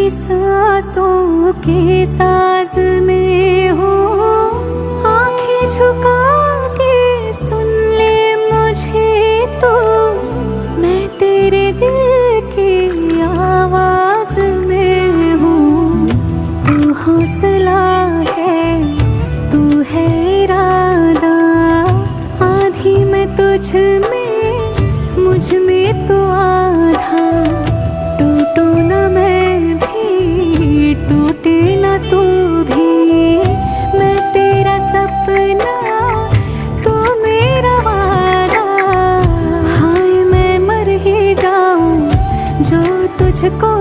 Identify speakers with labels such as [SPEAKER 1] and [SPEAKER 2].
[SPEAKER 1] सांसों के साज में हो, आंखें झुका के सुन ले मुझे तो, मैं तेरे दिल की आवाज में हूँ। तू हौसला है, तू है इरादा, आधी मैं तुझ में, मुझ में तो आधा। टूटू ना मैं भी, टूटे ना तू भी, मैं तेरा सपना, तू मेरा वादा। हाय मैं मर ही जाऊं जो तुझको